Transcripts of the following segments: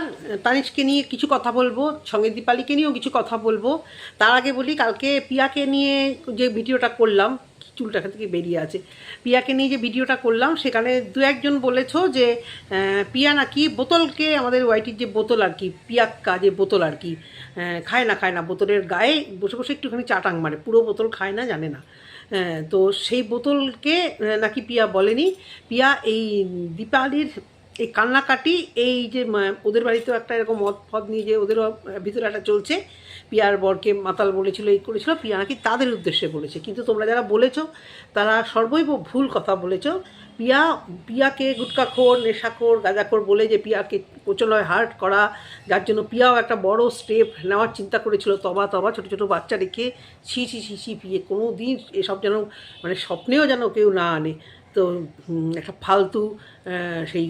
এবার তানিশকে নিয়ে কিছু কথা বলবো, সঙ্গে দীপালিকে নিয়েও কিছু কথা বলবো। তার আগে বলি, কালকে পিয়াকে নিয়ে যে ভিডিওটা করলাম, চুলটা এখান থেকে বেরিয়ে আছে, পিয়াকে নিয়ে যে ভিডিওটা করলাম সেখানে দু একজন বলেছো যে পিয়া নাকি বোতলকে, আমাদের ওয়াইটির যে বোতল আর কি, পিয়াক্কা যে বোতল আর কি, খায় না, বোতলের গায়ে বসে বসে একটুখানি চাটাং মারে, পুরো বোতল খায় না, জানে না। তো সেই বোতলকে নাকি পিয়া বলেনি। পিয়া এই দীপালির এই কান্নাকাটি, এই যে ওদের বাড়িতেও একটা এরকম মদ ফদ নিয়ে যে ওদেরও ভিতরে একটা চলছে, পিয়ার বরকে মাতাল বলেছিল, এই করেছিল, পিয়া নাকি তাদের উদ্দেশ্যে বলেছে। কিন্তু তোমরা যারা বলেছো তারা সর্বৈব ভুল কথা বলেছো। পিয়াকে গুটকাখোর, নেশাখোর, গাঁজাখোর বলে যে পিয়াকে প্রচণ্ডভাবে হার্ট করা, যার জন্য পিয়াও একটা বড় স্টেপ নেওয়ার চিন্তা করেছিল, তবা ছোটো ছোটো বাচ্চা রেখে, ছি পিয়ে কোনো দিন এসব যেন মানে স্বপ্নেও যেন কেউ না আনে। তো একটা ফালতু সেই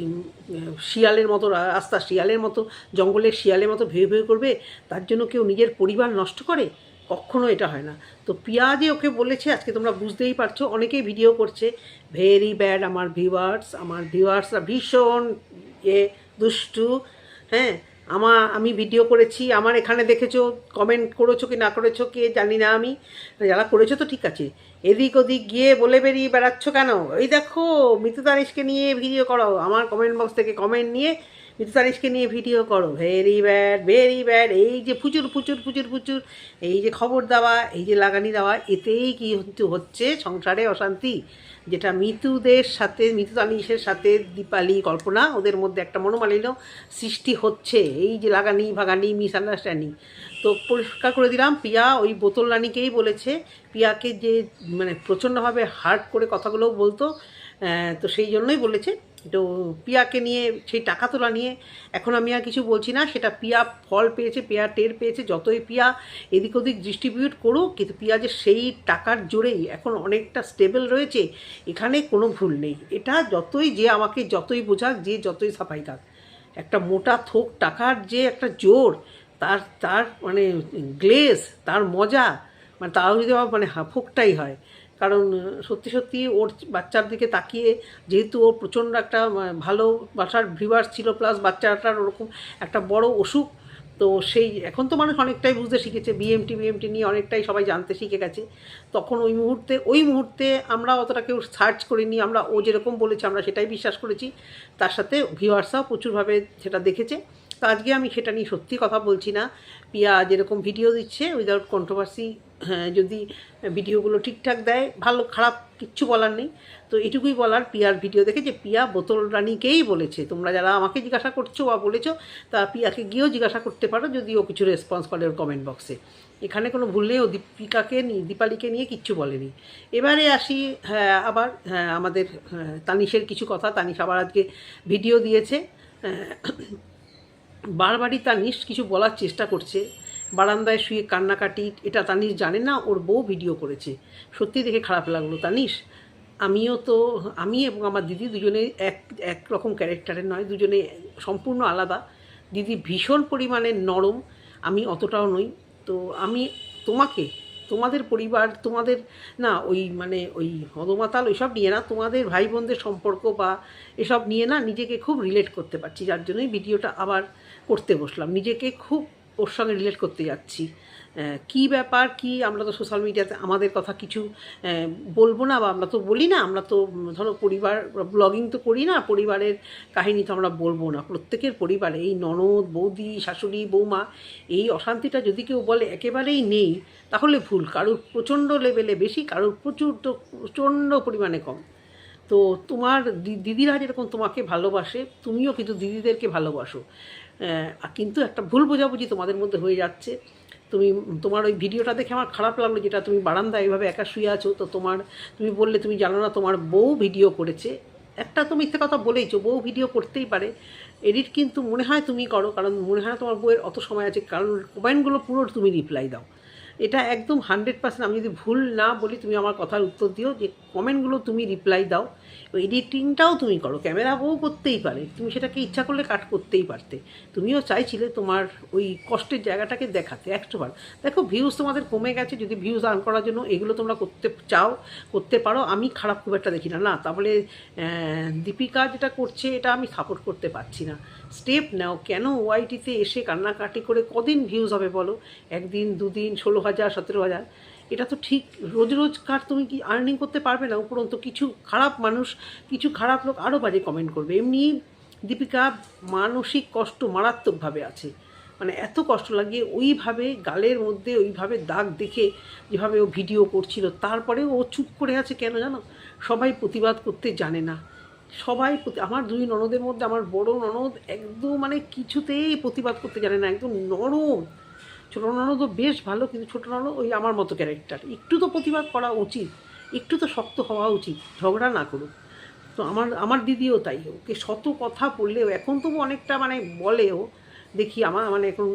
শিয়ালের মতো রাস্তা, শিয়ালের মতো জঙ্গলের শিয়ালের মতো ভেবে করবে, তার জন্য কেউ নিজের পরিবার নষ্ট করে? কখনো এটা হয় না। তো পিয়া যে ওকে বলেছে, আজকে তোমরা বুঝতেই পারছো, অনেকেই ভিডিও করছে, ভেরি ব্যাড। আমার ভিউয়ার্সরা ভীষণ দুষ্টু। হ্যাঁ, আমি ভিডিও করেছি, আমার এখানে দেখেছো, কমেন্ট করেছো কি না করেছো কে জানি না, আমি যারা করেছো তো ঠিক আছে, এদিক ওদিক গিয়ে বলে বেরিয়ে বেড়াচ্ছ কেন? এই দেখো, মিতু তানিশকে নিয়ে ভিডিও করো, আমার কমেন্ট বক্স থেকে কমেন্ট নিয়ে মিতু তানিশকে নিয়ে ভিডিও করো, ভেরি ব্যাড। এই যে ফুচুর, এই যে খবর দেওয়া, এই যে লাগানি দেওয়া, এতেই কি হচ্ছে সংসারে অশান্তি। যেটা মিতু তানিশের সাথে দীপালি, কল্পনা, ওদের মধ্যে একটা মনোমালিন্য সৃষ্টি হচ্ছে, এই যে লাগানি ভাগানি, মিসআন্ডারস্ট্যান্ডিং। তো পরিষ্কার করে দিলাম, পিয়া ওই বোতল রানীকেই বলেছে, পিয়াকে যে মানে প্রচণ্ডভাবে হার্ট করে কথাগুলো বলতো, তো সেই জন্যই বলেছে। তো পিয়াকে নিয়ে সেই টাকা তোলা নিয়ে এখন আমি আর কিছু বলছি না, সেটা পিয়া ফল পেয়েছে, পিয়া টের পেয়েছে। যতই পিয়া এদিক ওদিক ডিস্ট্রিবিউট করুক, কিন্তু পিয়া যে সেই টাকার জোরেই এখন অনেকটা স্টেবল রয়েছে, এখানে কোনো ভুল নেই। এটা যে আমাকে যতই বোঝাক, যে যতই সাফাই কাক, একটা মোটা থোক টাকার যে একটা জোর, তার মানে গ্লেজ, তার মজা, মানে তাও যদি মানে হাফুকটাই হয়। কারণ সত্যি ওর বাচ্চার দিকে তাকিয়ে, যেহেতু ওর প্রচণ্ড একটা ভালোবাসার ভিউয়ার্স ছিল, প্লাস বাচ্চাটার ওরকম একটা বড় অসুখ, তো সেই এখন তো মানুষ অনেকটাই বুঝতে শিখেছে, বিএমটি নিয়ে অনেকটাই সবাই জানতে শিখে গেছে। তখন ওই মুহূর্তে আমরা অতটা কেউ সার্চ করিনি, আমরা ও যেরকম বলেছে আমরা সেটাই বিশ্বাস করেছি। তার সাথে ভিউয়ার্সরাও প্রচুরভাবে সেটা দেখেছে। তো আজকে আমি সেটা নিয়ে সত্যি কথা বলছি না। পিয়া যেরকম ভিডিও দিচ্ছে উইদাউট কন্ট্রোভার্সি, যদি ভিডিওগুলো ঠিকঠাক দেয়, ভালো খারাপ কিচ্ছু বলার নেই। তো এটুকুই বলার, পিয়ার ভিডিও দেখে, যে পিয়া বোতল রানীকেই বলেছে। তোমরা যারা আমাকে জিজ্ঞাসা করছো বা বলেছো, তা পিয়াকে গিয়েও জিজ্ঞাসা করতে পারো, যদি ও কিছু রেসপন্স করে ওর কমেন্ট বক্সে। এখানে কোনো ভুল নেই, ও দীপালিকে নিয়ে কিচ্ছু বলেনি। এবারে আসি, আবার আমাদের তানিশের কিছু কথা। তানিশ আবার আজকে ভিডিও দিয়েছে, বারবারই তানিশ কিছু বলার চেষ্টা করছে, বারান্দায় শুয়ে কান্নাকাটি। এটা তানিশ জানে না ওর বউ ভিডিও করেছে। সত্যি দেখে খারাপ লাগলো তানিশ। আমি এবং আমার দিদি দুজনে এক রকম ক্যারেক্টারের নয়, দুজনে সম্পূর্ণ আলাদা। দিদি ভীষণ পরিমাণে নরম, আমি অতটাও নই। তো আমি তোমাদের পরিবার, তোমাদের না ওই হদমাতাল ওইসব নিয়ে না, তোমাদের ভাই বোনদের সম্পর্ক বা এসব নিয়ে না নিজেকে খুব রিলেট করতে পারছি, যার জন্যই ভিডিওটা আবার করতে বসলাম। নিজেকে খুব ওর সঙ্গে রিলেট করতে যাচ্ছি। কী ব্যাপার কি, আমরা তো সোশ্যাল মিডিয়াতে আমাদের কথা কিছু বলবো না, বা আমরা তো বলি না, আমরা তো ধরো পরিবার ব্লগিং তো করি না, পরিবারের কাহিনী তো আমরা বলবো না। প্রত্যেকের পরিবারে এই ননদ, বৌদি, শাশুড়ি, বৌমা, এই অশান্তিটা যদি কেউ বলে একেবারেই নেই, তাহলে ভুল। কারোর প্রচণ্ড লেভেলে বেশি, কারোর প্রচণ্ড পরিমাণে কম। তো তোমার দিদিরা যেরকম তোমাকে ভালোবাসে, তুমিও কিন্তু দিদিদেরকে ভালোবাসো। কিন্তু একটা ভুল বোঝাবুঝি তোমাদের মধ্যে হয়ে যাচ্ছে। তোমার ওই ভিডিওটা দেখে আমার খারাপ লাগলো, যেটা তুমি বারান্দায় এইভাবে একা শুয়ে আছো। তো তুমি বললে তুমি জানো না তোমার বউ ভিডিও করেছে। একটা তো মিথ্যে কথা বলেইছো, বউ ভিডিও করতেই পারে, এডিট কিন্তু মনে হয় তুমি করো, কারণ মনে হয় তোমার বউয়ের অত সময় আছে, কারণ কমেন্টগুলো পুরো তুমি রিপ্লাই দাও। এটা একদম 100%। আমি যদি ভুল না বলি তুমি আমার কথার উত্তর দিও, যে কমেন্টগুলো তুমি রিপ্লাই দাও, এডিটিংটাও তুমি করো, ক্যামেরা বউ করতেই পারে, তুমি সেটাকে ইচ্ছা করলে কাট করতেই পারতে। তুমিও চাইছিলে তোমার ওই কষ্টের জায়গাটাকে দেখাতে 100বার। দেখো ভিউজ তোমাদের কমে গেছে, যদি ভিউজ আর্ন করার জন্য এগুলো তোমরা করতে চাও করতে পারো, আমি খারাপ খুব একটা দেখি না। না তাহলে দীপিকা যেটা করছে এটা আমি সাপোর্ট করতে পারছি না। স্টেপ নাও, কেন ওয়াইটিতে এসে কান্নাকাটি করে কদিন ভিউজ হবে বলো? একদিন, দুদিন, 16,000, 17,000, এটা তো ঠিক রোজ রোজকার তুমি কি আর্নিং করতে পারবে না। উপরন্তু কিছু খারাপ মানুষ, কিছু খারাপ লোক আরও বাজে কমেন্ট করবে। এমনি দীপিকা মানসিক কষ্ট মারাত্মকভাবে আছে, মানে এত কষ্ট লাগিয়ে ওইভাবে গালের মধ্যে ওইভাবে দাগ দেখে যেভাবে ও ভিডিও করছিল, তারপরে ও চুপ করে আছে কেন জানো? সবাই প্রতিবাদ করতে জানে না। সবাই আমার দুই ননদের মধ্যে আমার বড় ননদ একদম মানে কিছুতেই প্রতিবাদ করতে জানে না, একদম নরম। ছোটো ননদও বেশ ভালো, কিন্তু ছোটো ননদ ওই আমার মতো ক্যারেক্টার। একটু তো প্রতিবাদ করা উচিত, একটু তো শক্ত হওয়া উচিত, ঝগড়া না করুক। তো আমার দিদিও তাই, ওকে শত কথা বললেও এখন তবু অনেকটা মানে বলেও দেখি, আমার মানে এখন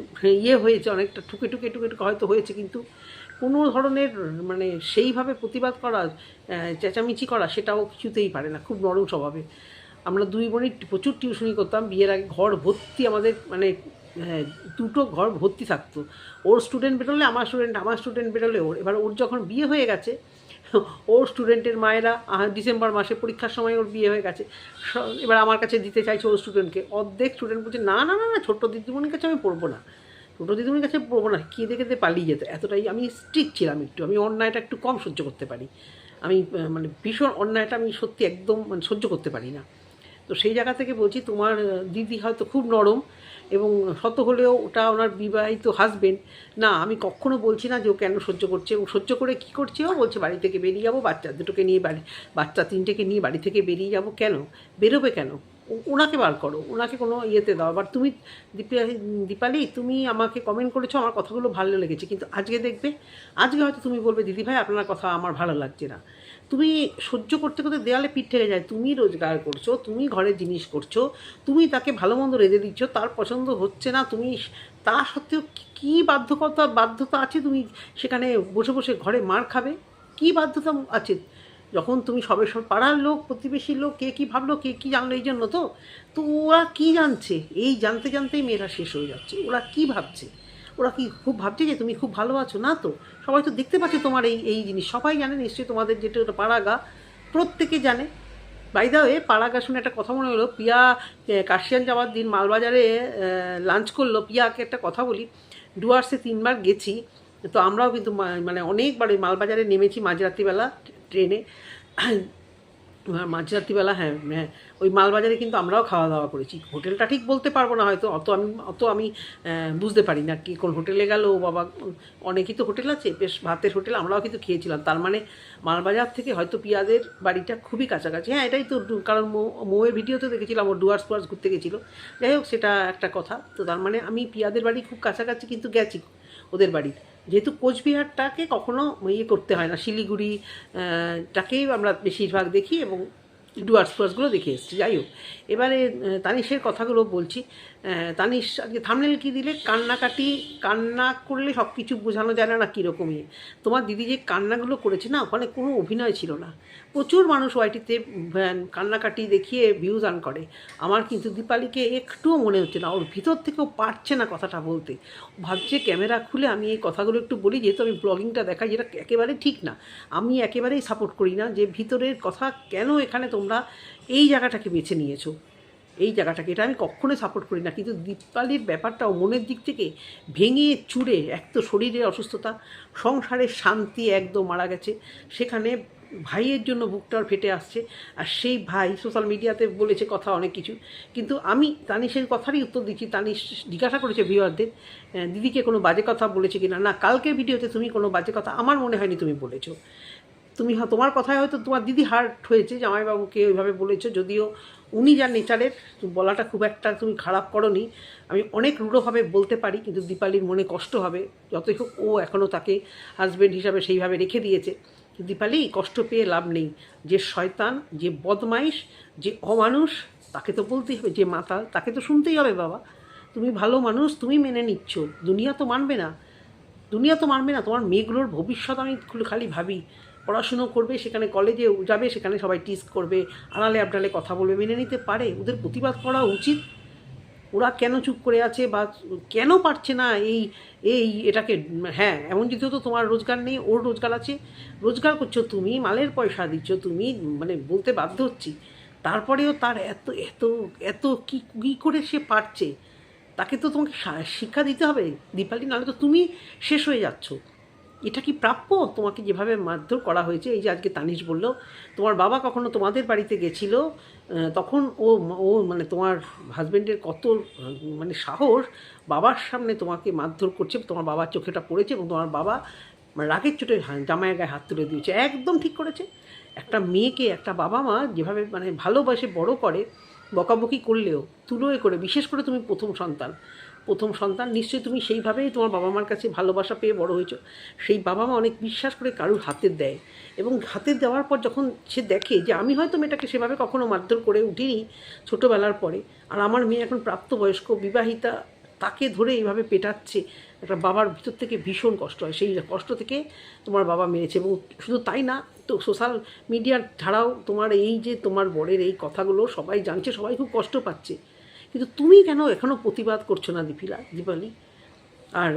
হয়েছে অনেকটা, ঠুকে ঠুকে ঠুকে ঠুকে হয়তো হয়েছে, কিন্তু কোনো ধরনের মানে সেইভাবে প্রতিবাদ করা, চেঁচামেচি করা, সেটাও কিছুতেই পারে না, খুব নরম স্বভাবে। আমরা দুই বোনই প্রচুর টিউশনি করতাম বিয়ের আগে, ঘর ভর্তি আমাদের মানে দুটো ঘর ভর্তি থাকতো। ওর স্টুডেন্ট বেরোলে আমার স্টুডেন্ট বেরোলে ওর। এবার ওর যখন বিয়ে হয়ে গেছে, ওর স্টুডেন্টের মায়েরা ডিসেম্বর মাসে পরীক্ষার সময় ওর বিয়ে হয়ে গেছে, এবার আমার কাছে দিতে চাইছে ওর স্টুডেন্টকে। অর্ধেক স্টুডেন্ট বলছে না না না না, ছোটো দিদিমণির কাছে আমি পড়বো না, ছোটো দিদিমণির কাছে পড়বো না, কেঁদে কেঁদে পালিয়ে যেত। এতটাই আমি স্ট্রিক্ট ছিলাম একটু, আমি অন্যায়টা একটু কম সহ্য করতে পারি। আমি মানে ভীষণ অন্যায়টা আমি সত্যি একদম মানে সহ্য করতে পারি না। তো সেই জায়গা থেকে বলছি, তোমার দিদি হয়তো খুব নরম, এবং শত হলেও ওটা ওনার বিবাহিত হাজবেন্ড। না আমি কখনো বলছি না যে ও কেন সহ্য করছে, ও সহ্য করে কী করছে, ও বলছে বাড়ি থেকে বেরিয়ে যাবো, বাচ্চা দুটোকে নিয়ে বাচ্চা তিনটেকে নিয়ে বাড়ি থেকে বেরিয়ে যাব। কেন বেরোবে? কেন? ওনাকে বার করো, ওনাকে কোনো ইয়েতে দাও। আবার তুমি দীপালি তুমি আমাকে কমেন্ট করেছো, আমার কথাগুলো ভালো লেগেছে, কিন্তু আজকে দেখবে, আজকে হয়তো তুমি বলবে দিদি ভাই আপনার কথা আমার ভালো লাগছে না। তুমি সহ্য করতে করতে দেওয়ালে পিঠ থেকে যায়। তুমি রোজগার করছো, তুমি ঘরের জিনিস করছো, তুমি তাকে ভালো মন্দ রেঁধে দিচ্ছ, তার পছন্দ হচ্ছে না, তুমি তা সত্ত্বেও কী বাধ্যতা আছে তুমি সেখানে বসে বসে ঘরে মার খাবে? কী বাধ্যতা আছে? যখন তুমি সব পাড়ার লোক, প্রতিবেশীর লোক, কে কী ভাবলো, কে কী জানলো, এই জন্য তো তো ওরা কী জানছে? এই জানতে জানতেই মেয়েরা শেষ হয়ে যাচ্ছে। ওরা কী ভাবছে? ওরা কি খুব ভাবছে যে তুমি খুব ভালো আছো? না তো, সবাই তো দেখতে পাচ্ছে তোমার এই জিনিস, সবাই জানে নিশ্চয়ই, তোমাদের যেটা ওটা পাড়াগা, প্রত্যেকে জানে। বাই দা ওয়ে, পাড়াগা শুনে একটা কথা মনে হলো, পিয়া কাশিয়ান যাওয়ার দিন মালবাজারে লাঞ্চ করলো। পিয়াকে একটা কথা বলি, ডুয়ার্সে 3বার গেছি, তো আমরাও কিন্তু মানে অনেকবার ওই মালবাজারে নেমেছি মাঝরাত্রিবেলা ট্রেনে, মাঝরাত্রিবেলা। হ্যাঁ হ্যাঁ, ওই মালবাজারে কিন্তু আমরাও খাওয়া দাওয়া করেছি। হোটেলটা ঠিক বলতে পারবো না হয়তো, অত আমি বুঝতে পারি না কি কোন হোটেলে গেল বাবা, অনেকই তো হোটেল আছে, বেশ ভাতের হোটেল, আমরাও কিন্তু খেয়েছিলাম। তার মানে মালবাজার থেকে হয়তো পিয়াদের বাড়িটা খুবই কাছাকাছি। হ্যাঁ এটাই তো, কারণ মৌয়ের ভিডিওতে দেখেছিলাম ও ডুয়ার্স ঘুরতে গেছিলো। যাই হোক, সেটা একটা কথা। তো তার মানে আমি পিয়াদের বাড়ি খুব কাছাকাছি কিন্তু গেছি ওদের বাড়ি, যেহেতু কোচবিহারটাকে কখনো করতে হয় না, শিলিগুড়ি টাকেই আমরা বেশিরভাগ দেখি, এবং ডুয়ার্সগুলো দেখে এসেছি। যাই হোক, এবারে তানিশের কথাগুলো বলছি। তানিশ আজকে থামনেল কী দিলে, কান্না করলে সব কিছু বোঝানো যায় না কীরকমই। তোমার দিদি যে কান্নাগুলো করেছে না, ওখানে কোনো অভিনয় ছিল না। প্রচুর মানুষ ওয়াইটিতে কান্নাকাটি দেখিয়ে ভিউজ আর্ন করে। আমার কিন্তু দীপালিকে একটুও মনে হচ্ছে না, ওর ভিতর থেকেও পারছে না কথাটা বলতে। ভাবছে ক্যামেরা খুলে আমি এই কথাগুলো একটু বলি, যেহেতু আমি ব্লগিংটা দেখাই, যেটা একেবারে ঠিক না। আমি একেবারেই সাপোর্ট করি না যে ভিতরের কথা কেন এখানে তোমরা এই জায়গাটাকে বেছে নিয়েছো, এই জায়গাটাকে, এটা আমি কখনোই সাপোর্ট করি না। কিন্তু দীপালির ব্যাপারটাও মনের দিক থেকে ভেঙে চুরে, এক তো শরীরের অসুস্থতা, সংসারের শান্তি একদম মারা গেছে, সেখানে ভাইয়ের জন্য বুকটার ফেটে আসছে। আর সেই ভাই সোশ্যাল মিডিয়াতে বলেছে কথা অনেক কিছু, কিন্তু আমি তানিশের কথারই উত্তর দিচ্ছি। তানিশ জিজ্ঞাসা করেছে ভিউয়ারদের দিদিকে কোনো বাজে কথা বলেছে কিনা। না, কালকের ভিডিওতে তুমি কোনো বাজে কথা আমার মনে হয়নি তুমি বলেছো। তুমি তোমার কথায় হয়তো তোমার দিদি হার্ট হয়েছে, জামাইবাবুকে ওইভাবে বলেছো, যদিও উনি যার নেচারের, বলাটা খুব একটা তুমি খারাপ করনি। আমি অনেক রূঢ়ভাবে বলতে পারি, কিন্তু দীপালির মনে কষ্ট হবে। যতই হোক ও এখনও তাকে হাজব্যান্ড হিসাবে সেইভাবে রেখে দিয়েছে। দীপালি, কষ্ট পেয়ে লাভ নেই। যে শয়তান, যে বদমাইশ, যে অমানুষ, তাকে তো বলতেই হবে। যে মাতাল, তাকে তো শুনতেই হবে। বাবা তুমি ভালো মানুষ, তুমি মেনে নিচ্ছ, দুনিয়া তো মানবে না। দুনিয়া তো মানবে না। তোমার মেয়েগুলোর ভবিষ্যৎ আমি খালি ভাবি, পড়াশুনো করবে, সেখানে কলেজে যাবে, সেখানে সবাই টিস করবে, আড়ালে আবডালে কথা বলবে, মেনে নিতে পারে? ওদের প্রতিবাদ করা উচিত। ওরা কেন চুপ করে আছে বা কেন পারছে না এই এই এটাকে? হ্যাঁ, এমন যদি হতো তোমার রোজগার নেই, ওর রোজগার আছে, রোজগার করছো তুমি, মালের পয়সা দিচ্ছ তুমি, মানে বলতে বাধ্য হচ্ছি, তারপরেও তার এত এত এত কী কী করে সে পারছে? তাকে তো তোমাকে শিক্ষা দিতে হবে দীপালি, নাহলে তো তুমি শেষ হয়ে যাচ্ছ। এটা কি প্রাপ্য? তোমাকে যেভাবে মারধর করা হয়েছে, এই যে আজকে তানিশ বলল তোমার বাবা কখনো তোমাদের বাড়িতে গেছিল, তখন ও ও মানে তোমার হাজব্যান্ডের কত মানে সাহস, বাবার সামনে তোমাকে মারধর করছে, তোমার বাবার চোখেটা পড়েছে এবং তোমার বাবা রাগের চোটে জামাইয়ের গায়ে হাত তুলে দিয়েছে। একদম ঠিক করেছে। একটা মেয়েকে একটা বাবা মা যেভাবে মানে ভালোবাসে বড় করে, বকাবকি করলেও তুলোয় করে, বিশেষ করে তুমি প্রথম সন্তান নিশ্চয়ই তুমি সেইভাবেই তোমার বাবা মার কাছে ভালোবাসা পেয়ে বড় হয়েছো। সেই বাবা মা অনেক বিশ্বাস করে কারুর হাতে দেয়, এবং হাতে দেওয়ার পর যখন সে দেখে যে আমি হয়তো মেয়েটাকে সেভাবে কখনো মারধর করে উঠিনি ছোটোবেলার পরে, আর আমার মেয়ে এখন প্রাপ্তবয়স্ক বিবাহিতা, তাকে ধরে এইভাবে পেটাচ্ছে, একটা বাবার ভিতর থেকে ভীষণ কষ্ট হয়। সেই কষ্ট থেকে তোমার বাবা মেরেছে। এবং শুধু তাই না, তো সোশ্যাল মিডিয়া ছাড়াও তোমার এই যে তোমার বরের এই কথাগুলো সবাই জানছে, সবাই খুব কষ্ট পাচ্ছে, কিন্তু তুমি কেন এখনও প্রতিবাদ করছো না দীপালি? আর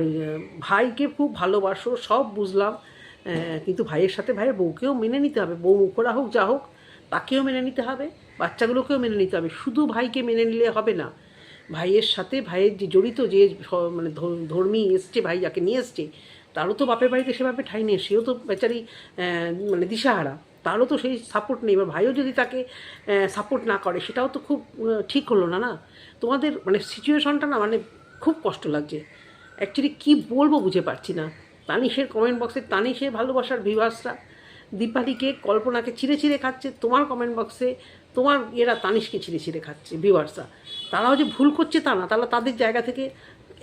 ভাইকে খুব ভালোবাসো, সব বুঝলাম, কিন্তু ভাইয়ের সাথে ভাইয়ের বউকেও মেনে নিতে হবে। বউ মুখরা হোক যা হোক, তাকেও মেনে নিতে হবে, বাচ্চাগুলোকেও মেনে নিতে হবে। শুধু ভাইকে মেনে নিলে হবে না, ভাইয়ের সাথে ভাইয়ের যে জড়িত যে মানে ধর্মী এসছে, ভাই যাকে নিয়ে এসছে, তারও তো বাপের বাড়িতে সেভাবে ঠাঁই নেই, সেও তো বেচারি মানে দিশাহারা, তারও তো সেই সাপোর্ট নেই। এবার ভাইও যদি তাকে সাপোর্ট না করে, সেটাও তো খুব ঠিক হলো না। না, তোমাদের মানে সিচুয়েশনটা না মানে খুব কষ্ট লাগছে। অ্যাকচুয়ালি কী বলবো বুঝে পারছি না। তানিশের কমেন্ট বক্সে তানিশের ভালোবাসার ভিউয়ার্সরা দীপালিকে, কল্পনাকে ছিঁড়ে ছিঁড়ে খাচ্ছে, তোমার কমেন্ট বক্সে তোমার এরা তানিশকে ছিঁড়ে ছিঁড়ে খাচ্ছে ভিউয়ার্সরা। তারাও যে ভুল করছে তা না, তারা তাদের জায়গা থেকে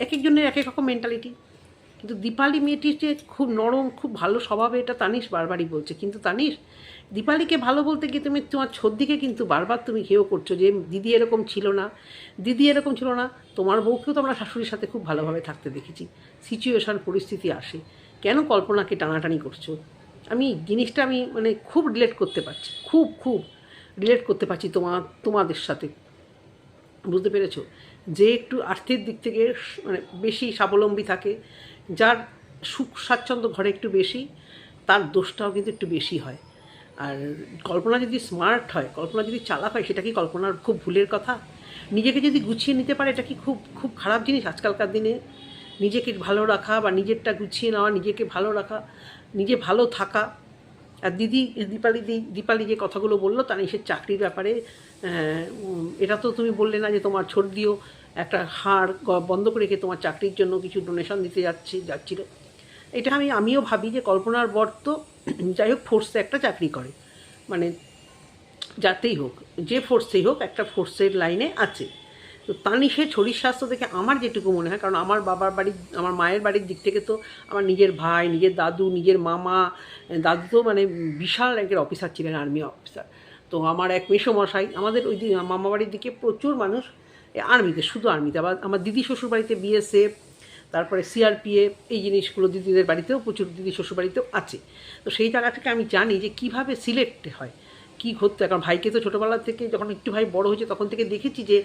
এক একজনের এক এক রকম মেন্টালিটি। কিন্তু দীপালি মেয়েটি যে খুব নরম, খুব ভালো স্বভাবে, এটা তানিশ বারবারই বলছে। কিন্তু তানিশ, দীপালিকে ভালো বলতে গিয়ে তুমি তোমার ছদ্দিকে কিন্তু বারবার তুমি হেয় করছো যে দিদি এরকম ছিল না, দিদি এরকম ছিল না। তোমার বউকেও তো আমরা শাশুড়ির সাথে খুব ভালোভাবে থাকতে দেখেছি। সিচুয়েশান পরিস্থিতি আসে, কেন কল্পনাকে টানাটানি করছো? আমি জিনিসটা আমি মানে খুব রিলেট করতে পারছি, খুব খুব রিলেট করতে পারছি তোমাদের সাথে। বুঝতে পেরেছো? যে একটু আর্থিক দিক থেকে মানে বেশি স্বাবলম্বী থাকে, যার সুখ স্বাচ্ছন্দ্য ঘরে একটু বেশি, তার দোষটাও কিন্তু একটু বেশি হয়। আর কল্পনা যদি স্মার্ট হয়, কল্পনা যদি চালাক হয়, সেটা কি কল্পনার খুব ভুলের কথা? নিজেকে যদি গুছিয়ে নিতে পারে, এটা কি খুব খুব খারাপ জিনিস আজকালকার দিনে? নিজেকে ভালো রাখা বা নিজেরটা গুছিয়ে নেওয়া, নিজেকে ভালো রাখা, নিজে ভালো থাকা। আর দীপালি যে কথাগুলো বললো তানিশের চাকরির ব্যাপারে, এটা তো তুমি বললে না যে তোমার ছোট দিয়েও একটা হাড় বন্ধ করে রেখে তোমার চাকরির জন্য কিছু ডোনেশন দিতে যাচ্ছিল। এটা আমিও ভাবি যে কল্পনার বর তো যাই হোক ফোর্সে একটা চাকরি করে, মানে যাতেই হোক, যে ফোর্সেই হোক, একটা ফোর্সের লাইনে আছে। তো তানিশের শরীর স্বাস্থ্য দেখে আমার যেটুকু মনে হয়, কারণ আমার বাবার বাড়ির, আমার মায়ের বাড়ির দিক থেকে তো আমার নিজের ভাই, নিজের দাদু, নিজের মামা, দাদু তো মানে বিশাল র্যাঙ্কের অফিসার ছিলেন, আর্মি অফিসার। তো আমার এক মেসোমশাই, আমাদের ওই মামা বাড়ির দিকে প্রচুর মানুষ আর্মিতে, শুধু আর্মিতে। আবার আমার দিদি শ্বশুর বাড়িতে বিএসএফ, তারপরে সিআরপিএফ, এই জিনিসগুলো দিদিদের বাড়িতেও প্রচুর, দিদি শ্বশুর বাড়িতেও আছে। তো সেই জায়গা থেকে আমি জানি যে কীভাবে সিলেক্ট হয়, কী করতে হয়। কারণ ভাইকে তো ছোটোবেলা থেকে, যখন একটু ভাই বড় হয়েছে তখন থেকে দেখেছি যে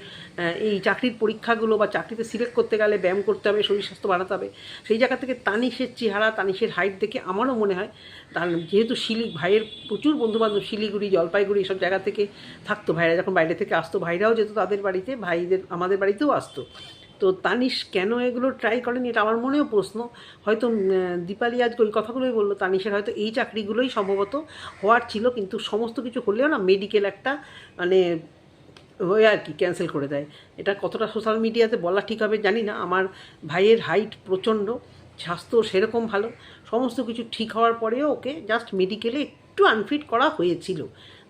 এই চাকরির পরীক্ষাগুলো বা চাকরিতে সিলেক্ট করতে গেলে ব্যায়াম করতে হবে, শরীর স্বাস্থ্য বাড়াতে হবে। সেই জায়গা থেকে তানিশের চেহারা, তানিশের হাইট দেখে আমারও মনে হয়, তার যেহেতু ভাইয়ের প্রচুর বন্ধুবান্ধব শিলিগুড়ি, জলপাইগুড়ি এসব জায়গা থেকে থাকতো, ভাইরা যখন বাইরে থেকে আসতো, ভাইরাও যেত তাদের বাড়িতে, ভাইদের আমাদের বাড়িতেও আসতো। তো তানিশ কেন এগুলো ট্রাই করেনি, এটা আমার মনেও প্রশ্ন। হয়তো দীপালি আজকে ওই কথাগুলোই বললো, তানিশের হয়তো এই চাকরিগুলোই সম্ভবত হওয়ার ছিল, কিন্তু সমস্ত কিছু হলেও না মেডিকেল একটা মানে হয়ে আর কি ক্যান্সেল করে দেয়। এটা কতটা সোশ্যাল মিডিয়াতে বলা ঠিক হবে জানি না। আমার ভাইয়ের হাইট প্রচণ্ড, স্বাস্থ্য সেরকম ভালো, সমস্ত কিছু ঠিক হওয়ার পরেও ওকে জাস্ট মেডিকেলে একটু আনফিট করা হয়েছিল।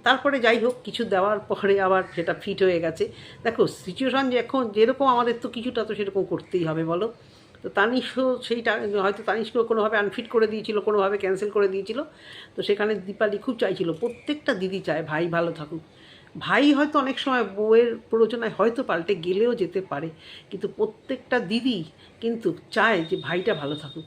তারপরে যাই হোক, কিছু দেওয়ার পরে আবার সেটা ফিট হয়ে গেছে। দেখো সিচুয়েশান যে এখন যেরকম, আমাদের তো কিছুটা তো সেরকম করতেই হবে বলো। তো তানিশও সেইটা হয়তো তানিশকেও কোনোভাবে আনফিট করে দিয়েছিল, কোনোভাবে ক্যান্সেল করে দিয়েছিল। তো সেখানে দীপালি খুব চাইছিল, প্রত্যেকটা দিদি চায় ভাই ভালো থাকুক। ভাই হয়তো অনেক সময় বউয়ের প্ররোচনায় হয়তো পাল্টে গেলেও যেতে পারে, কিন্তু প্রত্যেকটা দিদি কিন্তু চায় যে ভাইটা ভালো থাকুক।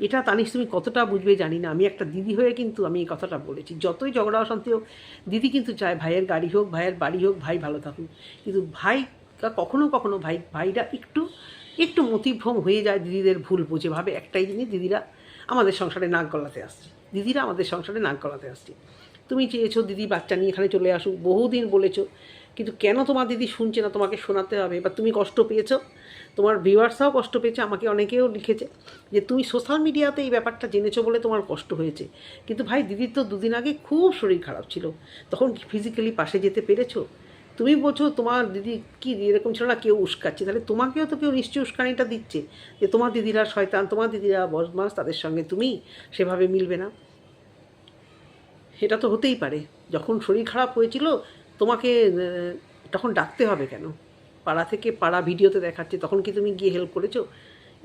এটা তানিশ তুমি কতটা বুঝবে জানি না, আমি একটা দিদি হয়ে কিন্তু আমি এই কথাটা বলেছি। যতই ঝগড়া অশান্তি হোক, দিদি কিন্তু চায় ভাইয়ের গাড়ি হোক, ভাইয়ের বাড়ি হোক, ভাই ভালো থাকুক। কিন্তু ভাই কখনো কখনো ভাইরা একটু একটু মতিভ্রম হয়ে যায়, দিদিদের ভুল বুঝে ভাবে একটাই জিনিস, দিদিরা আমাদের সংসারে নাক গলাতে আসছে, দিদিরা আমাদের সংসারে নাক গলাতে আসছে। তুমি চেয়েছো দিদি বাচ্চা নিয়ে এখানে চলে আসুক, বহুদিন বলেছো, কিন্তু কেন তোমার দিদি শুনছে না, তোমাকে শোনাতে হবে। এবার তুমি কষ্ট পেয়েছো, তোমার ভিউয়ার্সরাও কষ্ট পেয়েছে, আমাকে অনেকেও লিখেছে যে তুমি সোশ্যাল মিডিয়াতে এই ব্যাপারটা জেনেছো বলে তোমার কষ্ট হয়েছে। কিন্তু ভাই, দিদির তো দুদিন আগে খুব শরীর খারাপ ছিল, তখন কি ফিজিক্যালি পাশে যেতে পেরেছো? তুমি বলছো তোমার দিদি কি এরকম ছিল না, কেউ উস্কাচ্ছে, তাহলে তোমাকেও তো কেউ নিশ্চয়ই উস্কানিটা দিচ্ছে যে তোমার দিদিরা শয়তান, তোমার দিদিরা বদমাস, তাদের সঙ্গে তুমি সেভাবে মিলবে না। এটা তো হতেই পারে। যখন শরীর খারাপ হয়েছিল তোমাকে তখন ডাকতে হবে কেন? পাড়া থেকে পাড়া ভিডিওতে দেখাচ্ছে, তখন কি তুমি গিয়ে হেল্প করেছো?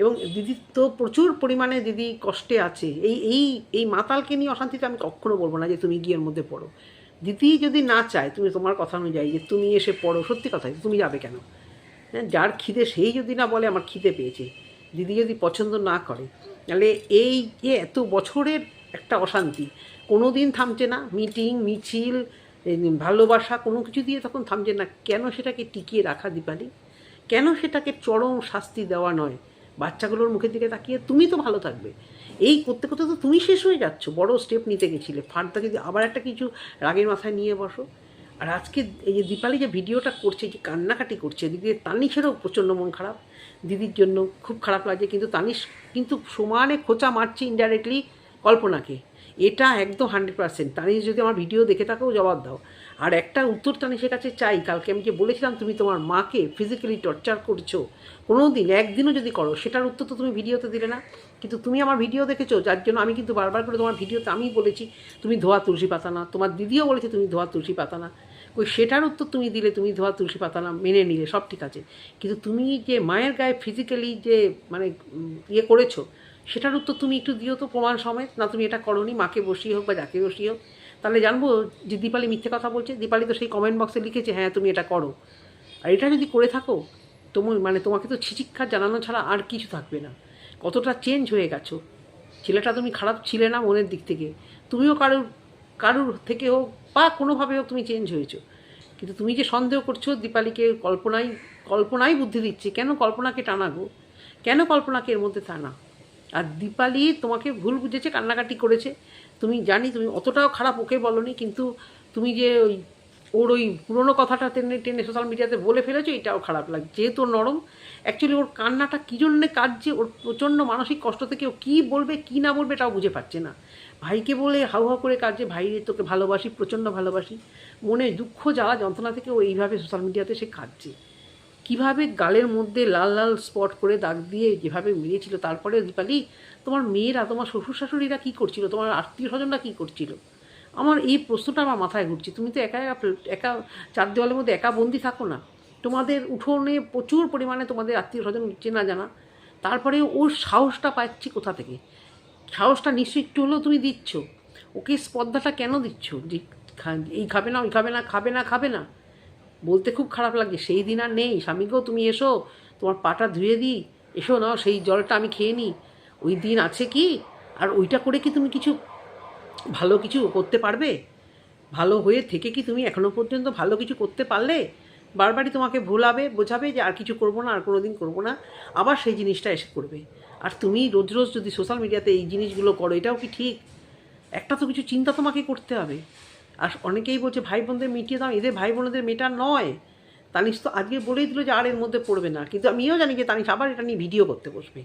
এবং দিদি তো প্রচুর পরিমাণে দিদি কষ্টে আছে। এই এই এই মাতালকে নিয়ে অশান্তিতে আমি কখনো বলবো না যে তুমি গিয়ে এর মধ্যে পড়ো। দিদি যদি না চায়, তুমি তোমার কথা অনুযায়ী যে তুমি এসে পড়ো, সত্যি কথাই তুমি যাবে কেন? হ্যাঁ, যার খিদে সেই যদি না বলে আমার খিদে পেয়েছে, দিদি যদি পছন্দ না করে, তাহলে এই যে এত বছরের একটা অশান্তি কোনো দিন থামছে না, মিটিং মিছিল ভালোবাসা কোনো কিছু দিয়ে তখন থামছে না, কেন সেটাকে টিকিয়ে রাখা দীপালি? কেন সেটাকে চরম শাস্তি দেওয়া নয়? বাচ্চাগুলোর মুখের দিকে তাকিয়ে তুমি তো ভালো থাকবে। এই করতে করতে তো তুমি শেষ হয়ে যাচ্ছ, বড় স্টেপ নিতে গেছিলে, ফাঁদটা যদি আবার একটা কিছু রাগের মাথায় নিয়ে বসো। আর আজকে এই যে দীপালি যে ভিডিওটা করছে, যে কান্নাকাটি করছে, দিদির তানিশেরও প্রচণ্ড মন খারাপ, দিদির জন্য খুব খারাপ লাগছে, কিন্তু তানিশ কিন্তু সমানে খোঁচা মারছে ইনডাইরেক্টলি কল্পনাকে। এটা একদম 100%। তানিশ যদি আমার ভিডিও দেখে থাকেও জবাব দাও। আর একটা উত্তর তানিশের কাছে চাই, কালকে আমি যে বলেছিলাম তুমি তোমার মাকে ফিজিক্যালি টর্চার করছো, কোনো দিন একদিনও যদি করো, সেটার উত্তর তো তুমি ভিডিওতে দিলে না। কিন্তু তুমি আমার ভিডিও দেখেছো, যার জন্য আমি কিন্তু বারবার করে তোমার ভিডিওতে আমি বলেছি তুমি ধোয়া তুলসী পাতা না, তোমার দিদিও বলেছে তুমি ধোয়া তুলসী পাতা না। ওই সেটার উত্তর তুমি দিলে, তুমি ধোয়া তুলসী পাতা না মেনে নিলে, সব ঠিক আছে। কিন্তু তুমি যে মায়ের গায়ে ফিজিক্যালি যে মানে ইয়ে করেছো, সেটার উত্তর তুমি একটু দিও তো প্রমাণ সমেত। না তুমি এটা করোনি, মাকে বসিয়ে হোক বা যাকে বসিয়ে হোক, তাহলে জানবো যে দীপালি মিথ্যে কথা বলছে। দীপালি তো সেই কমেন্ট বক্সে লিখেছে হ্যাঁ তুমি এটা করো। আর এটা যদি করে থাকো, তোমাকে তো ছিচিৎকার জানানো ছাড়া আর কিছু থাকবে না। কতটা চেঞ্জ হয়ে গেছো, ছেলেটা তুমি খারাপ ছিলে না মনের দিক থেকে, তুমিও কারুর থেকে হোক বা কোনোভাবে হোক তুমি চেঞ্জ হয়েছো। কিন্তু তুমি যে সন্দেহ করছো দীপালিকে, কল্পনাই বুদ্ধি দিচ্ছে, কেন কল্পনাকে টানা গো? কেন কল্পনাকে এর মধ্যে টানা? আর দীপালি তোমাকে ভুল বুঝেছে, কান্নাকাটি করেছে, তুমি জানি তুমি অতটাও খারাপ ওকে বলনি, কিন্তু তুমি যে ওর ওই পুরোনো কথাটা টেনে টেনে সোশ্যাল মিডিয়াতে বলে ফেলেছো, এটাও খারাপ লাগছে। যেহেতু ওর নরম, অ্যাকচুয়ালি ওর কান্নাটা কী জন্যে কাঁদছে, ওর প্রচণ্ড মানসিক কষ্ট থেকে ও কী বলবে কী না বলবে এটাও বুঝে পাচ্ছে না। ভাইকে বলে হাউ হাউ করে কাঁদছে, ভাই তোকে ভালোবাসি, প্রচণ্ড ভালোবাসি, মনে দুঃখ জ্বালা যন্ত্রণা থেকে ও এইভাবে সোশ্যাল মিডিয়াতে সে কাঁদছে। কীভাবে গালের মধ্যে লাল লাল স্পট করে দাগ দিয়ে যেভাবে মেরেছিল, তারপরে দীপালি তোমার মেয়েরা, তোমার শ্বশুর শাশুড়িরা কী করছিল, তোমার আত্মীয় স্বজনরা কী করছিল? আমার এই প্রশ্নটা আমার মাথায় ঘুরছে। তুমি তো একা একা চার দেওয়ালের মধ্যে একা বন্দি থাকো না, তোমাদের উঠোনে প্রচুর পরিমাণে তোমাদের আত্মীয় স্বজন চেনা জানা, তারপরে ওর সাহসটা পাচ্ছি কোথা থেকে? সাহসটা নিশ্চয়ই একটু হলেও তুমি দিচ্ছ ওকে, স্পর্ধাটা কেন দিচ্ছ যে এই খাবে না, ওই খাবে না, খাবে না খাবে না বলতে খুব খারাপ লাগে। সেই দিন আর নেই, স্বামীকেও তুমি এসো, তোমার পাটা ধুয়ে দিই, এসো না সেই জলটা আমি খেয়ে নিই, ওই দিন আছে কি? আর ওইটা করে কি তুমি কিছু ভালো কিছু করতে পারবে? ভালো হয়ে থেকে কি তুমি এখনও পর্যন্ত ভালো কিছু করতে পারলে? বারবারই তোমাকে ভোলাবে, বোঝাবে যে আর কিছু করবো না, আর কোনো দিন করবো না, আবার সেই জিনিসটা এসে করবে। আর তুমি রোজ রোজ যদি সোশ্যাল মিডিয়াতে এই জিনিসগুলো করো, এটাও কি ঠিক? একটা তো কিছু চিন্তা তোমাকে করতে হবে। আর অনেকেই বলছে ভাই বোনদের মিটিয়ে দাও, এদের ভাই বোনদের মেটা নয়। তানিশ তো আজকে বলেই দিল যে আর এর মধ্যে পড়বে না, কিন্তু আমিও জানি যে তানিশ আবার এটা নিয়ে ভিডিও করতে বসবে।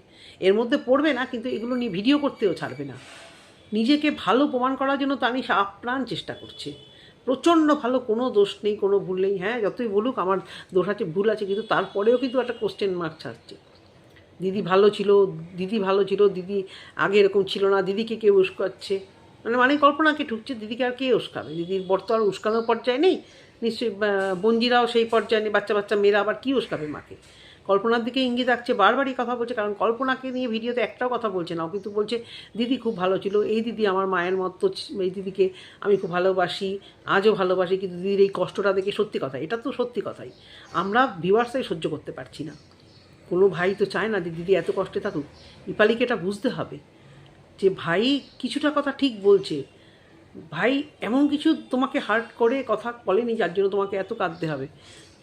এর মধ্যে পড়বে না, কিন্তু এগুলো নিয়ে ভিডিও করতেও ছাড়বে না। নিজেকে ভালো প্রমাণ করার জন্য তানিশ আপ্রাণ চেষ্টা করছে, প্রচণ্ড ভালো, কোনো দোষ নেই, কোনো ভুল নেই। হ্যাঁ, যতই বলুক আমার দোষ আছে, ভুল আছে, কিন্তু তারপরেও কিন্তু একটা কোশ্চেন মার্ক ছাড়ছে। দিদি ভালো ছিল, দিদি ভালো ছিল, দিদি আগে এরকম ছিল না, দিদিকে কেউ উস্কাচ্ছে, মানে কল্পনাকে ঠুকছে। দিদিকে আর কে উস্কাবে? দিদির বর তো আর উস্কানোর পর্যায়ে নেই, নিশ্চয়ই বঞ্জিরাও সেই পর্যায়ে নেই, বাচ্চা বাচ্চা মেয়েরা আবার কী উস্কাবে মাকে? কল্পনার দিকে ইঙ্গিত রাখছে, বারবারই কথা বলছে, কারণ কল্পনাকে নিয়ে ভিডিওতে একটাও কথা বলছে না, ও কিন্তু বলছে দিদি খুব ভালো ছিল, এই দিদি আমার মায়ের মতো, এই দিদিকে আমি খুব ভালোবাসি, আজও ভালোবাসি। কিন্তু দিদির এই কষ্টটা দেখে, সত্যি কথা, এটা তো সত্যি কথাই, আমরা ভিউয়ার্সরাই সহ্য করতে পারছি না। কোনো ভাই তো চায় না দিদি এত কষ্টে থাকুক। দীপালিকে এটা বুঝতে হবে। যে ভাই কিছুটা কথা ঠিক বলছে, ভাই এমন কিছু তোমাকে হার্ট করে কথা বলেনি যার জন্য তোমাকে এত কাঁদতে হবে।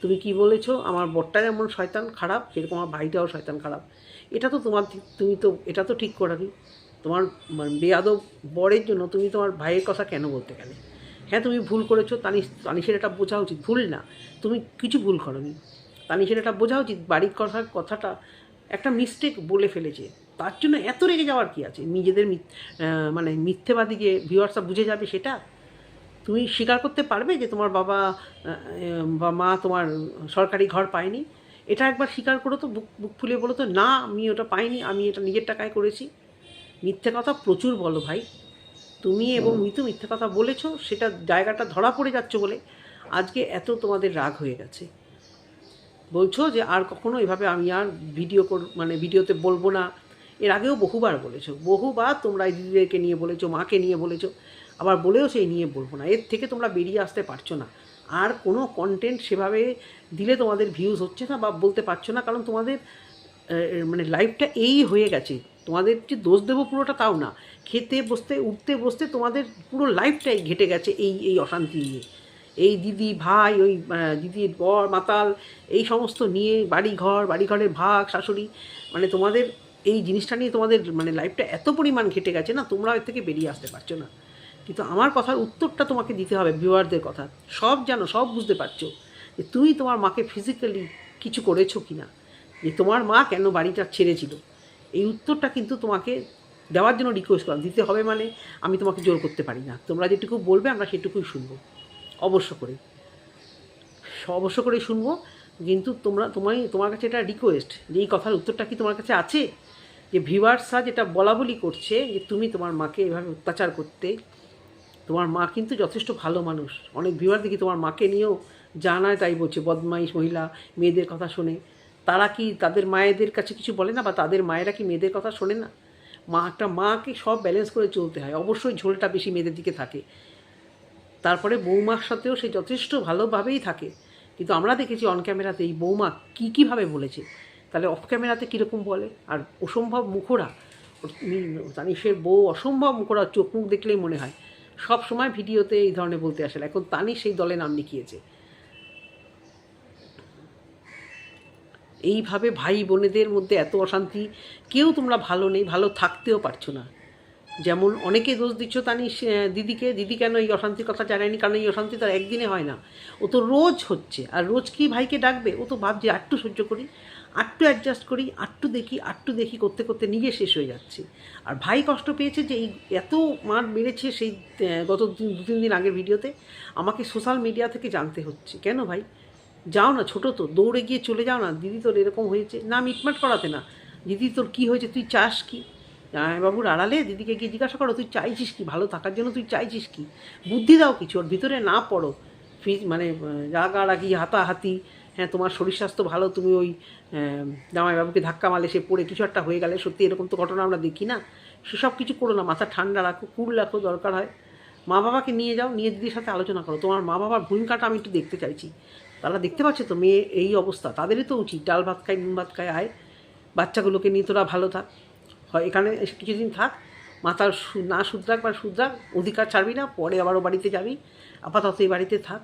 তুমি কি বলেছো, আমার বরটা যেমন শয়তান খারাপ সেরকম আমার ভাইটাও শয়তান খারাপ। এটা তো তোমার, তুমি তো এটা তো ঠিক করানি। তোমার বেয়াদব বরের জন্য তুমি তোমার ভাইয়ের কথা কেন বলতে গেলে? হ্যাঁ তুমি ভুল করেছো, তানিশের এটা বোঝা উচিত। ভুল না, তুমি কিছু ভুল করনি। তানিশের এটা বোঝা উচিত বাড়ির কথাটা একটা মিস্টেক বলে ফেলেছে, তার জন্য এত রেগে যাওয়ার কি আছে? নিজেদের মানে মিথ্যেবাদী যে ভিউয়ার্সরা বুঝে যাবে সেটা তুমি স্বীকার করতে পারবে যে তোমার বাবা বা মা তোমার সরকারি ঘর পায়নি? এটা একবার স্বীকার করো তো, বুক বুক ফুলে বলো তো, না আমি ওটা পাইনি, আমি এটা নিজের টাকায় করেছি। মিথ্যে কথা প্রচুর বলো ভাই, তুমি এবং মিতু মিথ্যে কথা বলেছো, সেটা জায়গাটা ধরা পড়ে যাচ্ছে বলে আজকে এত তোমাদের রাগ হয়ে গেছে। বলছো যে আর কখনো এভাবে আমি আর মানে ভিডিওতে বলবো না। এর আগেও বহুবার বলেছো, বহুবার তোমরা এই দিদিদেরকে নিয়ে বলেছো, মাকে নিয়ে বলেছো, আবার বলেও সেই নিয়ে বলবো না। এর থেকে তোমরা বেরিয়ে আসতে পারছো না, আর কোনো কন্টেন্ট সেভাবে দিলে তোমাদের ভিউজ হচ্ছে না বা বলতে পারছো না, কারণ তোমাদের মানে লাইফটা এই হয়ে গেছে। তোমাদের যে দোষ দেবো পুরোটা তাও না, খেতে বসতে উঠতে বসতে তোমাদের পুরো লাইফটাই ঘেটে গেছে এই এই অশান্তি নিয়ে। এই দিদি ভাই, ওই দিদির বর মাতাল, এই সমস্ত নিয়ে বাড়িঘরের ভাগ শাশুড়ি, মানে তোমাদের এই জিনিসটা নিয়ে তোমাদের মানে লাইফটা এত পরিমাণ ঘেটে গেছে না, তোমরা এর থেকে বেরিয়ে আসতে পারছো না। কিন্তু আমার কথার উত্তরটা তোমাকে দিতে হবে, ভিউয়ারদের কথা সব জানো, সব বুঝতে পারছো যে তুমি তোমার মাকে ফিজিক্যালি কিছু করেছো কি না, যে তোমার মা কেন বাড়িটা ছেড়েছিল, এই উত্তরটা কিন্তু তোমাকে দেওয়ার জন্য রিকোয়েস্ট করলাম। দিতে হবে মানে আমি তোমাকে জোর করতে পারি না, তোমরা যেটুকু বলবে আমরা সেটুকুই শুনবো, অবশ্য করেই শুনবো। কিন্তু তোমার কাছে এটা রিকোয়েস্ট যে এই কথার উত্তরটা কি তোমার কাছে আছে? যে ভিউয়ার্সরা যেটা বলা বলি করছে যে তুমি তোমার মাকে এভাবে অত্যাচার করতে, তোমার মা কিন্তু যথেষ্ট ভালো মানুষ। অনেক ভিউয়ার দেখি তোমার মাকে নিয়েও জানায় তাই বলছে, বদমাইশ মহিলা, মেয়েদের কথা শোনে। তারা কি তাদের মায়েদের কাছে কিছু বলে না, বা তাদের মায়েরা কি মেয়েদের কথা শোনে না? একটা মাকে সব ব্যালেন্স করে চলতে হয়, অবশ্যই ঝোলটা বেশি মেয়েদের দিকে থাকে। তারপরে বৌমার সাথেও সে যথেষ্ট ভালোভাবেই থাকে, কিন্তু আমরা দেখেছি অন ক্যামেরাতে এই বৌমা কীভাবে বলেছে, তাহলে অফ ক্যামেরাতে কীরকম বলে। আর অসম্ভব মুখোরা, তানিশের বউ অসম্ভব মুখোরা, চোখ মুখ দেখলেই মনে হয় সব সময় ভিডিওতে এই ধরনের বলতে আসে। এখন তানিশ সেই দলে নাম লিখিয়েছে। এইভাবে ভাই বোনেদের মধ্যে এত অশান্তি, কেউ তোমরা ভালো নেই, ভালো থাকতেও পারছো না। যেমন অনেকে দোষ দিচ্ছ তানিশ দিদিকে, দিদি কেন এই অশান্তির কথা জানায়নি, কারণ এই অশান্তি তার একদিনে হয় না, ও তো রোজ হচ্ছে। আর রোজ কি ভাইকে ডাকবে? ও তো ভাবছে আটটু সহ্য করি, আটটু অ্যাডজাস্ট করি, আটটু দেখি করতে করতে নিজে শেষ হয়ে যাচ্ছে। আর ভাই কষ্ট পেয়েছে যে এই এত মার মেরেছে সেই গত 2-3 দিন আগের ভিডিওতে আমাকে সোশ্যাল মিডিয়া থেকে জানতে হচ্ছে। কেন ভাই যাও না, ছোটো তো, দৌড়ে গিয়ে চলে যাও না, দিদি তোর এরকম হয়েছে, না মিটমাট করাতে না, দিদি তোর কী হয়েছে তুই চাস কি? জামাইবাবুর আড়ালে দিদিকে গিয়ে জিজ্ঞাসা করো তুই চাইছিস কি, ভালো থাকার জন্য তুই চাইছিস কি, বুদ্ধি দাও কিছু, ওর ভিতরে না পড়ো মানে রাগারাগি হাতাহাতি। হ্যাঁ তোমার শরীর স্বাস্থ্য ভালো, তুমি ওই জামাইবাবুকে ধাক্কা মারলে সে পড়ে কিছু একটা হয়ে গেলে, সত্যি এরকম তো ঘটনা আমরা দেখি না। সেসব কিছু করো না, মাথা ঠান্ডা রাখো, কুল রাখো, দরকার হয় মা বাবাকে নিয়ে যাও, নিয়ে দিদির সাথে আলোচনা করো। তোমার মা বাবার ভূমিকাটা আমি একটু দেখতে চাইছি। তারা দেখতে পাচ্ছে তো মেয়ে এই অবস্থা, তাদেরই তো উচিত ডাল ভাত খায় নুন ভাত খায়, আয় বাচ্চাগুলোকে নিয়ে তোরা ভালো থাক, হয় এখানে এসে কিছুদিন থাক, মাথার না শুধরাক বা শুধরাক, অধিকার ছাড়বি না, পরে আবারও বাড়িতে যাবি, আপাতত এই বাড়িতে থাক।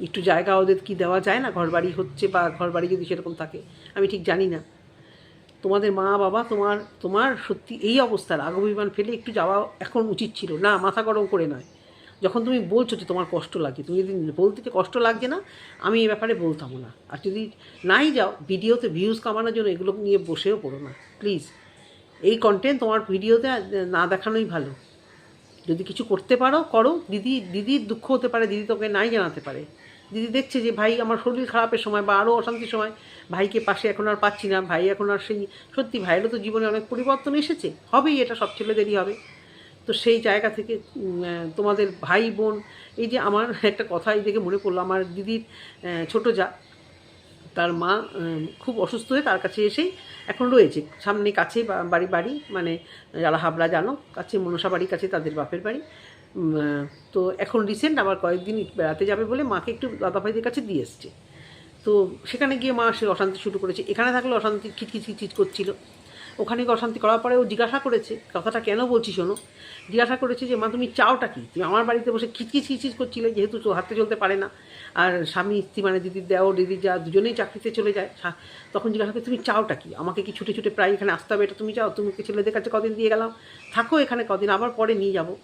একটু জায়গা ওদের কি দেওয়া যায় না, ঘর বাড়ি হচ্ছে, বা ঘর বাড়ি যদি সেরকম থাকে আমি ঠিক জানি না। তোমাদের মা বাবা তোমার সত্যি এই অবস্থার রাগ অভিমান ফেলে একটু যাওয়া এখন উচিত ছিল না, মাথা গরম করে নয়। যখন তুমি বলছো যে তোমার কষ্ট লাগে, তুমি যদি বলতে যে কষ্ট লাগছে না, আমি এই ব্যাপারে বলতামও না। আর যদি নাই যাও ভিডিওতে ভিউজ কামানোর জন্য এগুলো নিয়ে বসেও পড়ো না প্লিজ। এই কন্টেন্ট তোমার ভিডিওতে না দেখানোই ভালো। যদি কিছু করতে পারো করো, দিদির দুঃখ হতে পারে, দিদি তোকে নাই জানাতে পারে। দিদি দেখছে যে ভাই আমার শরীর খারাপের সময় বা আরও অশান্তির সময় ভাইকে পাশে এখন আর পাচ্ছি না, ভাই এখন আর সেই, সত্যি ভাইয়েরও তো জীবনে অনেক পরিবর্তন এসেছে, হবেই, এটা সব ছেলেদেরই হবে। তো সেই জায়গা থেকে তোমাদের ভাই বোন, এই যে আমার একটা কথা এই দেখে মনে পড়লো, আমার দিদির ছোটো যা, তার মা খুব অসুস্থ হয়ে তার কাছে এসেই এখন রয়েছে, সামনে কাছে বাড়ি মানে যারা হাবড়া জানো, কাছে মনসা বাড়ির কাছে তাদের বাপের বাড়ি। তো এখন রিসেন্ট আবার কয়েকদিন বেড়াতে যাবে বলে মাকে একটু দাদাভাইদের কাছে দিয়ে এসছে। তো সেখানে গিয়ে মা সে অশান্তি শুরু করেছে, এখানে থাকলে অশান্তি খিচখিচ করছিল। ওখানে অশান্তি করার পরে ও জিজ্ঞাসা করেছে, কথাটা কেন বলছি শোনো, জিজ্ঞাসা করেছে যে মা তুমি চাওটা কি, তুমি আমার বাড়িতে বসে খিচখিচ করছিলে, যেহেতু হাঁটতে চলতে পারে না, আর স্বামী স্ত্রী মানে দিদির দেও দিদির যা দুজনেই চাকরিতে চলে যায়, তখন জিজ্ঞাসা করে তুমি চাওটা কি, আমাকে কি ছুটে ছুটে প্রায় এখানে আসতে হবে, এটা তুমি চাও, তুমি ছেলেদের কাছে কদিন দিয়ে গেলাম, থাকো এখানে কদিন, আবার পরে নিয়ে যাবো,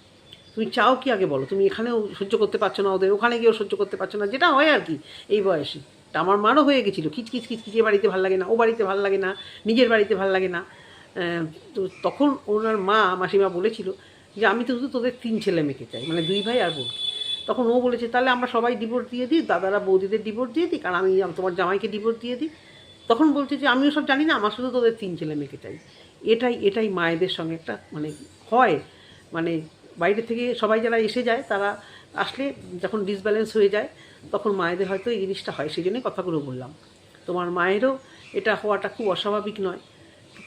তুমি চাও কি আগে বলো, তুমি এখানেও সহ্য করতে পারছো না ওদের, ওখানে গিয়েও সহ্য করতে পারছো না, যেটা হয় আর কি এই বয়সে। তা আমার মারও হয়ে গেছিলো খিচখিচ, এ বাড়িতে ভালো লাগে না, ও বাড়িতে ভালো লাগে না, নিজের বাড়িতে ভালো লাগে না। তো তখন ওনার মাসিমা বলেছিল যে আমি তো শুধু তোদের 3 ছেলে মেয়েকে চাই, মানে 2 ভাই আর বোন। তখন ও বলেছে তাহলে আমরা সবাই ডিভোর্স দিয়ে দিই, দাদারা বৌদিদের ডিভোর্স দিয়ে দিই, কারণ আমি তোমার জামাইকে ডিভোর্স দিয়ে দিই। তখন বলছে যে আমিও সব জানি না, আমার শুধু তোদের 3 ছেলে মেয়েকে চাই। এটাই মায়েদের সঙ্গে একটা মানে হয়, মানে বাইরে থেকে সবাই যারা এসে যায় তারা আসলে যখন ডিসব্যালেন্স হয়ে যায় তখন মায়েদের হয়তো এই জিনিসটা হয়, সেই জন্যই কথাগুলো বললাম। তোমার মায়েরও এটা হওয়াটা খুব অস্বাভাবিক নয়।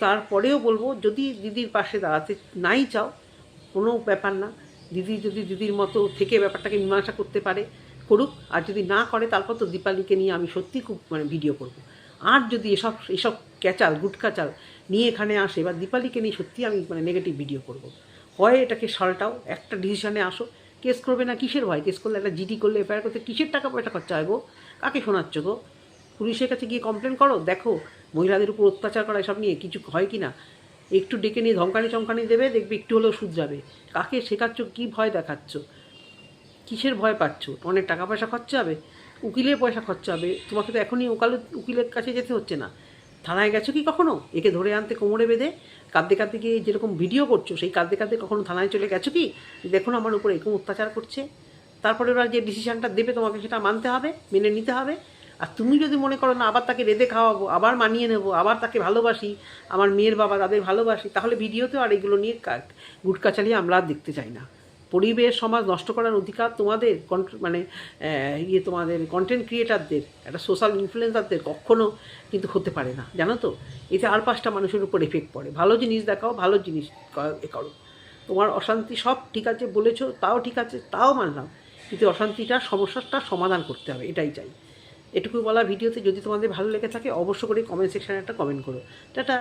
তারপরেও বলবো, যদি দিদির পাশে দাঁড়াতে নাই চাও কোনো ব্যাপার না, দিদি যদি দিদির মতো থেকে ব্যাপারটাকে মীমাংসা করতে পারে করুক, আর যদি না করে তারপর তো দীপালিকে নিয়ে আমি সত্যি খুব মানে ভিডিও করব। আর যদি এসব ক্যাচাল গুটকাচাল নিয়ে এখানে আসে বা দীপালিকে নিয়ে সত্যি আমি মানে নেগেটিভ ভিডিও করব। হয় এটাকে সালটাও, একটা ডিসিশনে আসো, কেস করবে না কিসের ভয়, কেস করলে একটা জিডি করলে এফআইআর করতে কিসের টাকা পয়সা খরচা হয় গো, কাকে শোনাচ্ছ গো, পুলিশের কাছে গিয়ে কমপ্লেন করো, দেখো মহিলাদের উপর অত্যাচার করা এসব নিয়ে কিছু হয় কি না, একটু ডেকে নিয়ে ধমকানি চমকানি দেবে, দেখবে একটু হলেও শুধরাবে। কাকে শেখাচ্ছ, কী ভয় দেখাচ্ছ, কিসের ভয় পাচ্ছ, অনেক টাকা পয়সা খরচা হবে, উকিলের পয়সা খরচা হবে, তোমাকে তো এখনই উকিলের কাছে যেতে হচ্ছে না, থানায় গেছো কি কখনো, একে ধরে আনতে কোমরে বেঁধে কাঁদতে কাঁদতে গিয়ে যেরকম ভিডিও করছো সেই কাঁদতে কাঁদতে কখনো থানায় চলে গেছো কি, দেখুন আমার উপর এরকম অত্যাচার করছে, তারপরে ওরা যে ডিসিশানটা দেবে তোমাকে সেটা মানতে হবে, মেনে নিতে হবে। আর তুমি যদি মনে করো না আবার তাকে রেঁধে খাওয়াবো, আবার মানিয়ে নেবো, আবার তাকে ভালোবাসি, আমার মেয়ের বাবা তাদের ভালোবাসি, তাহলে ভিডিওতেও আর এগুলো নিয়ে গুটকা চালিয়ে আমরা আর দেখতে চাই না। পরিবেশ সমাজ নষ্ট করার অধিকার তোমাদের মানে তোমাদের কন্টেন্ট ক্রিয়েটারদের, একটা সোশ্যাল ইনফ্লুয়েন্সারদের কখনো কিন্তু হতে পারে না, জানো তো। এতে আর 5টা মানুষের উপর এফেক্ট পড়ে। ভালো জিনিস দেখাও, ভালো জিনিস করো। তোমার অশান্তি সব ঠিক আছে বলেছো, তাও ঠিক আছে, তাও মানলাম, কিন্তু সমস্যাটা সমাধান করতে হবে, এটাই চাই। এটুকু বলা ভিডিওতে। যদি তোমাদের ভালো লেগে থাকে অবশ্য করে কমেন্ট সেকশানে একটা কমেন্ট করো। টাটা।